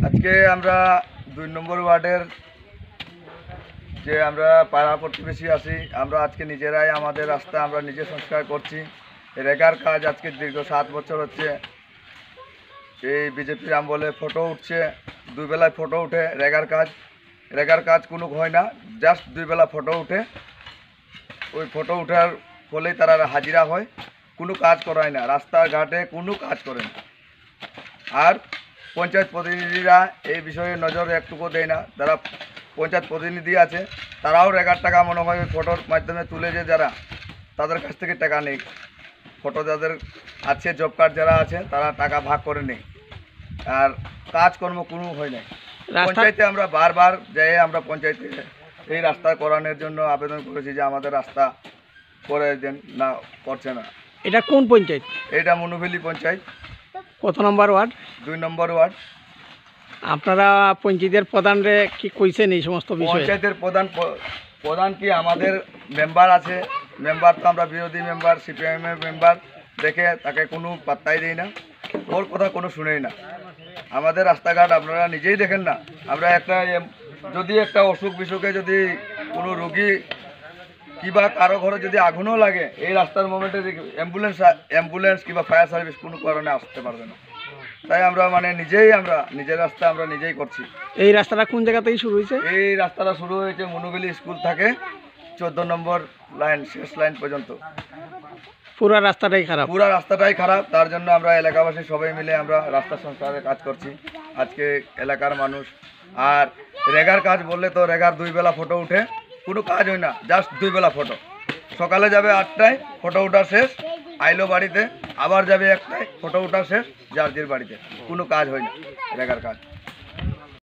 আজকে আমরা 2 নম্বর ওয়ার্ডের যে আমরা পাড়া প্রতিবেশী আছি, আমরা আজকে নিজেরাই আমাদের রাস্তা আমরা নিজে সংস্কার করছি। রেগার কাজ আজকে দীর্ঘ 7 বছর হচ্ছে। এই বিজেপির আমলে ফটো উঠছে, 2 বেলায় ফটো উঠে। রেগার কাজ কোনো হয় না, জাস্ট 2 বেলা ফটো উঠে। ওই ফটো উঠার ফলেই তারা হাজিরা হয়, কোনো কাজ করায় না, রাস্তাঘাটে কোনো কাজ করে না। আর পঞ্চায়েত প্রতিনিধিরা এই বিষয়ে নজর একটুকু দেয় না। যারা পঞ্চায়েত প্রতিনিধি আছে তারাও রেগার টাকা মনে হয় ফটোর মাধ্যমে তুলে, যে যারা তাদের কাছ থেকে টাকা নেই। ফটো যাদের আছে, জব কার্ড যারা আছে, তারা টাকা ভাগ করে নেই। আর কাজকর্ম কোনো হয় নাই। পঞ্চায়েতে আমরা বারবার যাই, আমরা পঞ্চায়েতে এই রাস্তা করানোর জন্য আবেদন করেছি যে আমাদের রাস্তা করে দেন, না করছে না। এটা কোন পঞ্চায়েত? এটা মনুভেলি পঞ্চায়েত। কত নম্বর ওয়ার্ড? 2 নম্বর ওয়ার্ড। আপনারা পঞ্চায়েতের প্রধানরে কি কইছেন এই সমস্ত বিষয়ে? পঞ্চায়েতের প্রধান কি, আমাদের মেম্বার আছে, মেম্বার তো আমরা বিরোধী মেম্বার, সিপিআইএমের মেম্বার, দেখে তাকে কোনো পাত্তাই দেই না, ওর কথা কোনো শুনেই না। আমাদের রাস্তাঘাট আপনারা নিজেই দেখেন না। আমরা যদি একটা অসুখ বিসুখে যদি কোনো রুগী কিংবা কারো ঘরে যদি আগুনও লাগে, এই রাস্তার মোমেন্টে অ্যাম্বুলেন্স কিংবা ফায়ার সার্ভিস কোনো কারণে আসতে পারবে না। তাই আমরা নিজের রাস্তা আমরা নিজেই করছি। এই রাস্তাটা কোন জায়গা থেকে শুরু হয়েছে? এই রাস্তাটা শুরু হয়েছে মনুবেলি স্কুল থেকে 14 নম্বর লাইন, শেষ লাইন পর্যন্ত। পুরো রাস্তাটাই খারাপ? পুরো রাস্তাটাই খারাপ। তার জন্য আমরা এলাকাবাসী সবাই মিলে আমরা রাস্তা সংস্কারের কাজ করছি আজকে এলাকার মানুষ। আর রেগার কাজ বললে তো রেগার 2 বেলা ফটো উঠে, কোনো কাজ হয় না, জাস্ট 2 বেলা ফটো। সকালে যাবে 8টায়, ফটো ওঠা শেষ, আইলো বাড়িতে, আবার যাবে 1টায়, ফটো ওঠা শেষ, যার বাড়িতে। কোনো কাজ হয় না রেগার কাজ।